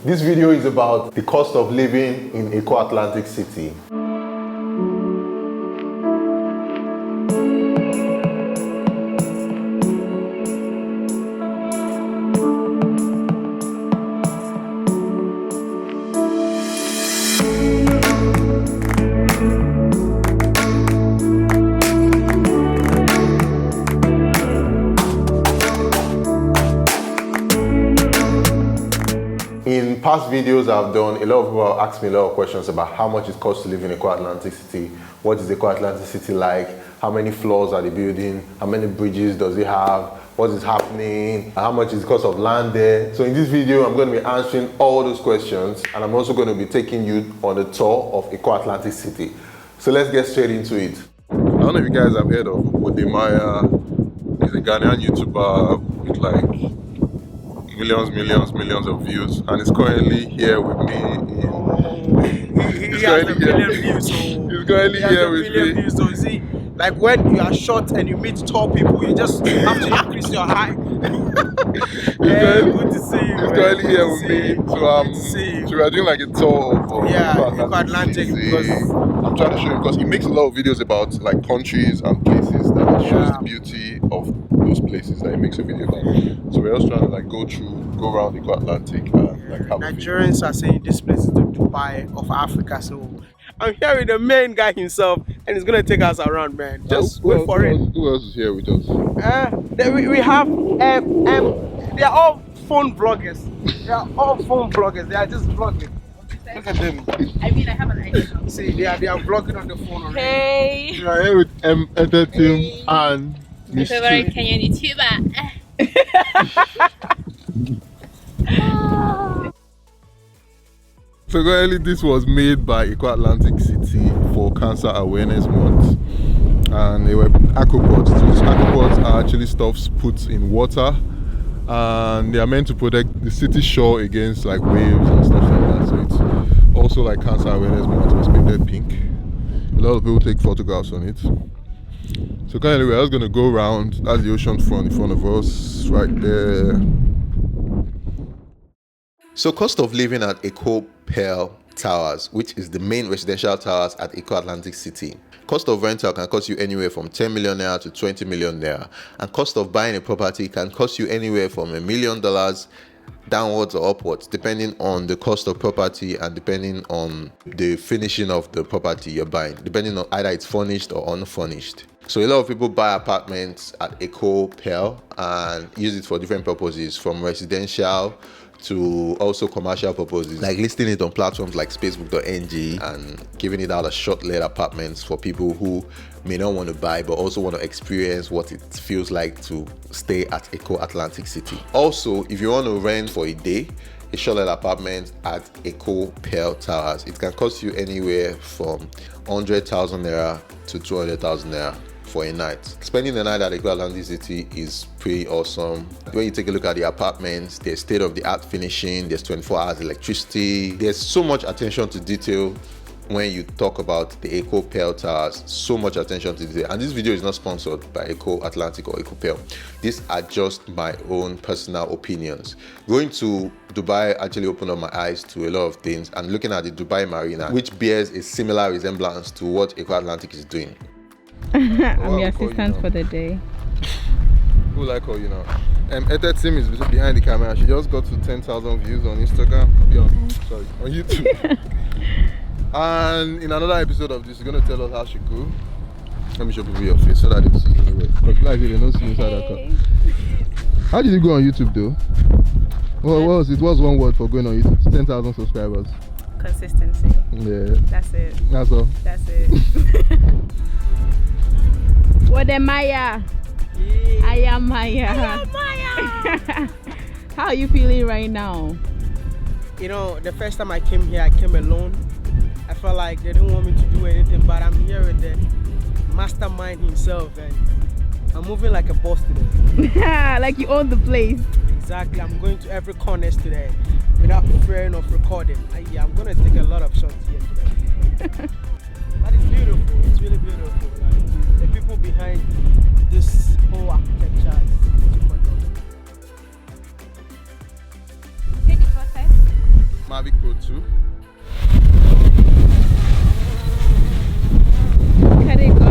This video is about the cost of living in Eko Atlantic City. In past videos I've done, a lot of people have asked me a lot of questions about how much it costs to live in Eko Atlantic City, what is Eko Atlantic City like, how many floors are the building, how many bridges does it have, what is happening, how much is the cost of land there. So in this video I'm going to be answering all those questions, and I'm also going to be taking you on a tour of Eko Atlantic City. So let's get straight into it. I don't know if you guys have heard of Maya. He's a Ghanaian YouTuber with like millions of views, and he's currently here with me. He's currently here with me. So you see, like when you are short and you meet tall people, you just have to increase your height. Good to see you. He's currently here with me. So we're doing like a tour of Eko Atlantic, because I'm trying to show him, because he makes a lot of videos about like countries and places that shows the beauty of those places that he makes a video about. So we're just trying to like go around Eko Atlantic and like have Nigerians are saying this place is the Dubai of Africa, so I'm here with the main guy himself, and he's gonna take us around, man. Just wait for it. Who else is here with us? We have they are all phone vloggers. They are all phone vloggers. They are just vlogging. Look at them. I mean, I have an idea. See, they are vlogging on the phone already. Hey. We are here with Enter Team and My favorite Kenyan YouTuber. So currently this was made by Eko Atlantic City for Cancer Awareness Month, and they were aquapods. So these aquapods are actually stuffs put in water, and they are meant to protect the city shore against like waves and stuff like that. So it's also like Cancer Awareness Month. It was painted pink. A lot of people take photographs on it. So currently we're just going to go around. That's the ocean front in front of us right there. So cost of living at Eko Pearl Towers, which is the main residential towers at Eko Atlantic City. Cost of rental can cost you anywhere from 10 million naira to 20 million naira. And cost of buying a property can cost you anywhere from $1 million downwards or upwards, depending on the cost of property and depending on the finishing of the property you're buying, depending on either it's furnished or unfurnished. So a lot of people buy apartments at Eko Pearl and use it for different purposes, from residential to also commercial purposes, like listing it on platforms like Facebook.ng and giving it out as short-let apartments for people who may not want to buy but also want to experience what it feels like to stay at Eko Atlantic City. Also, if you want to rent for a day, a short-let apartment at Eko Pearl Towers, it can cost you anywhere from 100,000 naira to 200,000 naira for a night. Spending the night at Eko Atlantic City is pretty awesome. When you take a look at the apartments, there's state-of-the-art finishing, there's 24 hours electricity, there's so much attention to detail when you talk about the Eko Pearl Towers. So much attention to detail. And this video is not sponsored by Eko Atlantic or Eko Pearl. These are just my own personal opinions. Going to Dubai actually opened up my eyes to a lot of things, and looking at the Dubai Marina, which bears a similar resemblance to what Eko Atlantic is doing. I'm your assistant for the day. Who like her, you know? Enter Team is behind the camera. She just got to 10,000 views on Instagram. On YouTube. And in another episode of this, she's gonna tell us how she grew. Let me show people your face so that they see you anyway. Because like they don't see inside that car. How did you go on YouTube though? What was it? What's one word for going on YouTube? 10,000 subscribers. Consistency. Yeah. That's it. That's all. That's it. What am Maya? I am Maya. How are you feeling right now? You know, the first time I came here, I came alone. I felt like they didn't want me to do anything, but I'm here with the mastermind himself, and I'm moving like a boss today. Like you own the place. Exactly. I'm going to every corner today without fearing of recording. I'm going to take a lot of shots here today. That is beautiful. It's really beautiful. Like, the people behind this whole architecture is super dope. Take a photo. Mavic Pro 2. Can it go?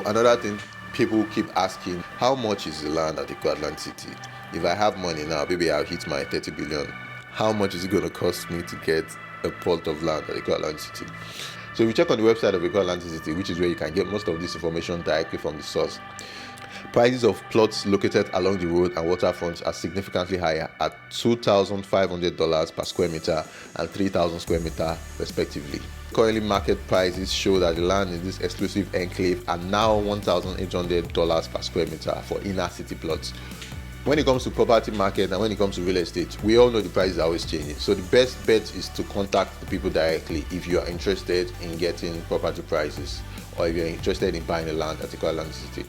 Another thing people keep asking, how much is the land at Eko Atlantic City? If I have money now, maybe I'll hit my 30 billion. How much is it going to cost me to get a plot of land at Eko Atlantic City? So if you check on the website of Eko Atlantic City, which is where you can get most of this information directly from the source, prices of plots located along the road and waterfronts are significantly higher at $2,500 per square meter and 3,000 square meter respectively. Currently, market prices show that the land in this exclusive enclave are now $1,800 per square meter for inner city plots. When it comes to property market and when it comes to real estate, we all know the prices are always changing. So the best bet is to contact the people directly if you are interested in getting property prices or if you're interested in buying a land at Eko Atlantic City.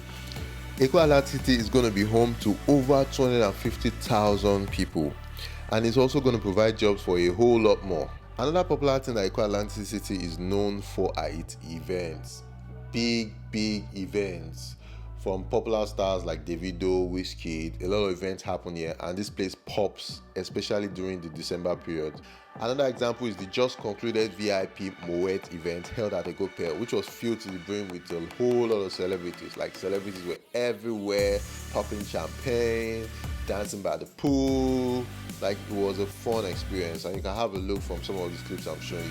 Eko Atlantic City is going to be home to over 250,000 people, and it's also going to provide jobs for a whole lot more. Another popular thing that Eko Atlantic City is known for are its events. Big events. From popular stars like Davido, Wizkid, a lot of events happen here, and this place pops, especially during the December period. Another example is the just concluded VIP Moet event held at Eko Pearl, which was filled to the brim with a whole lot of celebrities. Like, celebrities were everywhere, popping champagne, dancing by the pool. Like, it was a fun experience, and you can have a look from some of these clips I'm showing you.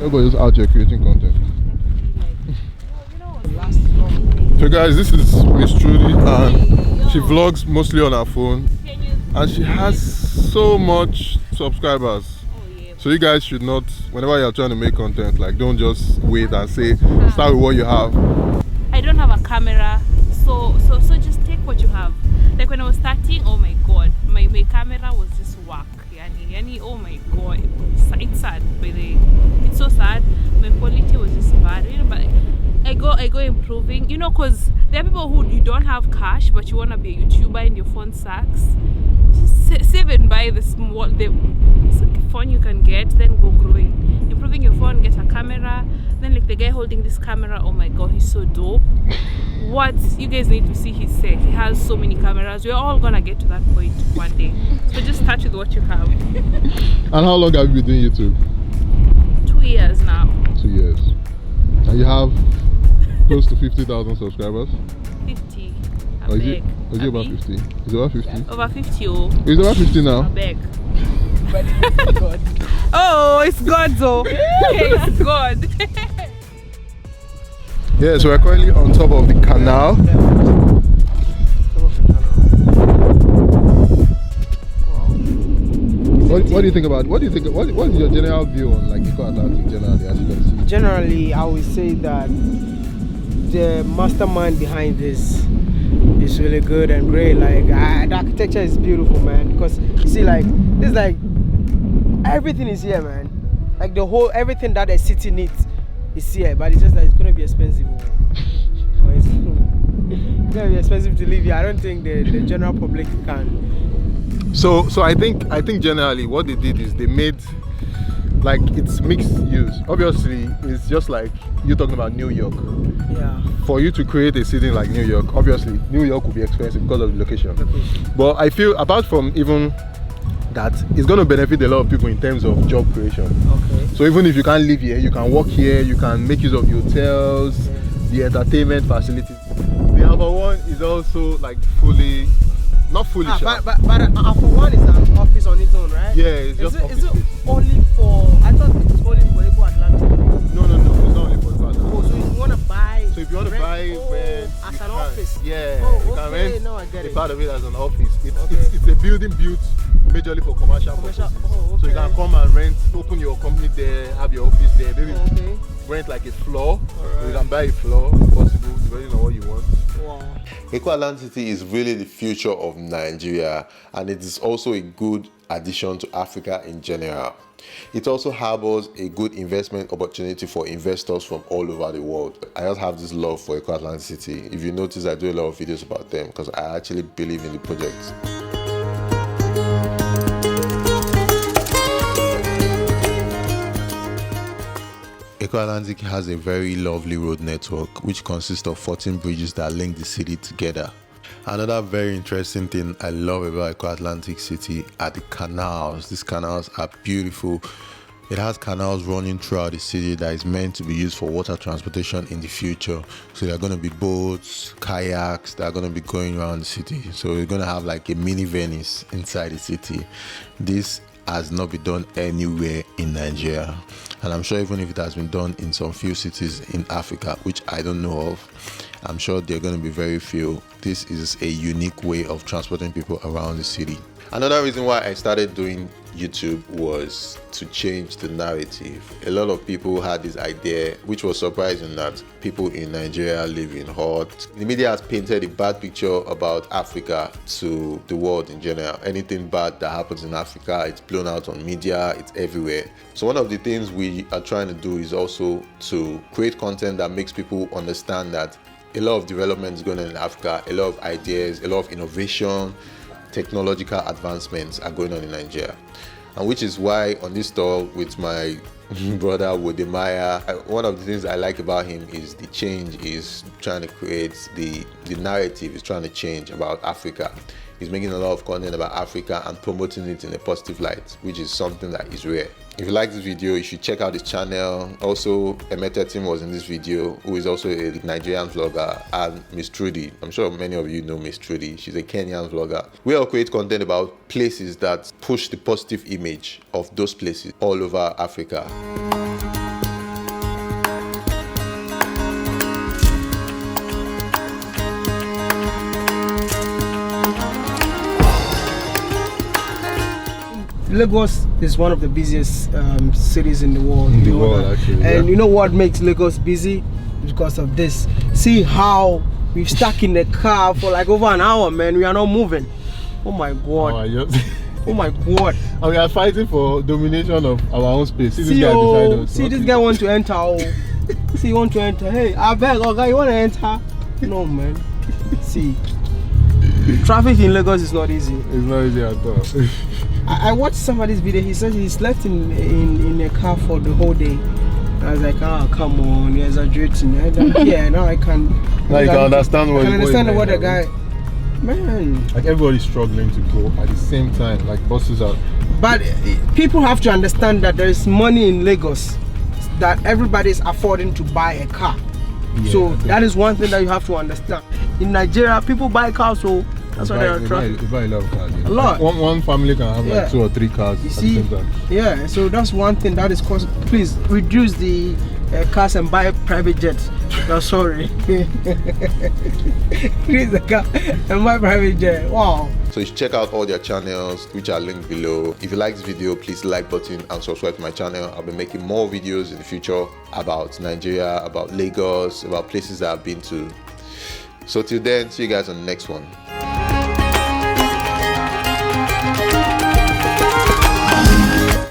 Everybody's out here creating content. So guys, this is Miss Trudy, and she vlogs mostly on her phone, and she has so much subscribers. So you guys should not, whenever you're trying to make content, like, don't just wait and say start with what you have. I don't have a camera, so just take what you have. Like when I was starting, oh my god, my camera was just whack. Yani, oh my god, it's sad, by the way. It's so sad. My quality was just bad, you know, but I go improving, you know, because there are people who, you don't have cash but you want to be a YouTuber and your phone sucks. Just save and buy the phone you can get, then go growing, improving your phone, get a camera. Then like the guy holding this camera, oh my god, he's so dope. What you guys need to see his set. He has so many cameras. We're all gonna get to that point one day, so just start with what you have. And how long have you been doing YouTube? 2 years now. 2 years. And you have close to 50,000 subscribers? 50. Or is it about 50? Is it about 50? Over 50, oh. Is it about 50 now? I beg. Oh, it's God though. It's God. Yeah, so we're currently on top of the canal. What do you think about? What is your general view on like Eko Atlantic generally, as you can see? Generally, I would say that the mastermind behind this is really good and great. Like, the architecture is beautiful, man. Because you see, like, this, like, everything is here, man. Like everything that a city needs is here, but it's just that it's gonna be expensive. It's gonna be expensive to live here. I don't think the general public can. So I think generally what they did is they made, like, it's mixed use. Obviously, it's just like you're talking about New York. Yeah. For you to create a city like New York, obviously New York will be expensive because of the location. But I feel apart from even that, it's going to benefit a lot of people in terms of job creation. Okay. So even if you can't live here, you can work here, you can make use of the hotels, the entertainment facilities. The other one is also like fully Not fully. But for one is an office on its own, right? Yeah, it's just Is it office. only for? I thought it was only for Eko Atlantic. No, it's not only for that. Oh, so if you want to buy, So if you want to buy rent rent, as you an can. office. Yeah, Oh, you can okay, rent now I get a it. part of it as an office. Okay. It's a building built majorly for commercial purposes. Oh, So you okay. can come and rent, open your company there, have your office there, maybe Okay. rent like a floor. Alright. So you can buy a floor if possible, depending on what you want. Wow. Eko Atlantic is really the future of Nigeria, and it is also a good addition to Africa in general. It also harbors a good investment opportunity for investors from all over the world. I just have this love for Eko Atlantic. If you notice, I do a lot of videos about them because I actually believe in the project. Eko Atlantic has a very lovely road network which consists of 14 bridges that link the city together. Another very interesting thing I love about Eko Atlantic City are the canals. These canals are beautiful. It has canals running throughout the city that is meant to be used for water transportation in the future. So there are going to be boats, kayaks that are going to be going around the city. So we're going to have like a mini Venice inside the city. This has not been done anywhere in Nigeria, and I'm sure even if it has been done in some few cities in Africa, which I don't know of, I'm sure there are going to be very few. This is a unique way of transporting people around the city. Another reason why I started doing YouTube was to change the narrative. A lot of people had this idea, which was surprising, that people in Nigeria live in hut. The media has painted a bad picture about Africa to the world in general. Anything bad that happens in Africa, it's blown out on media, it's everywhere. So one of the things we are trying to do is also to create content that makes people understand that a lot of development is going on in Africa, a lot of ideas, a lot of innovation, technological advancements are going on in Nigeria. And which is why on this tour with my brother Wodemaya, one of the things I like about him is the change is trying to create the narrative is trying to change about Africa. He's making a lot of content about Africa and promoting it in a positive light, which is something that is rare. If you like this video, you should check out his channel. Also, Emeta Tim was in this video, who is also a Nigerian vlogger, and Miss TRUDY. I'm sure many of you know Miss TRUDY. She's a Kenyan vlogger. We all create content about places that push the positive image of those places all over Africa. Lagos is one of the busiest cities in the world. In the world, actually. And you know what makes Lagos busy? Because of this. See how we've stuck in the car for like over an hour, man. We are not moving. Oh my God. Oh my God. And we are fighting for domination of our own space. See this See, guy beside oh, us. see this guy want to enter. Oh. See, he want to enter. Hey, I beg, okay, you want to enter? No, man. See, traffic in Lagos is not easy. It's not easy at all. I watched somebody's video. He said he slept in a car for the whole day. I was like, oh, come on, you're exaggerating. Yeah, now I can. Now you can understand what I can understand what the going guy. on. Man. Like everybody's struggling to go at the same time. Like buses are. But people have to understand that there is money in Lagos that everybody is affording to buy a car. Yeah, So that is one thing that you have to understand. In Nigeria, people buy cars, so that's why they are traffic. They buy a lot of cars. Yeah. A lot. One family can have Yeah. like 2 or 3 cars You at see, the same time. yeah, so that's one thing that is causing. Please reduce the cars and buy private jets. No, sorry. Reduce the car and buy private jet. Wow. So you should check out all their channels, which are linked below. If you like this video, please like button and subscribe to my channel. I'll be making more videos in the future about Nigeria, about Lagos, about places that I've been to. So till then, see you guys on the next one.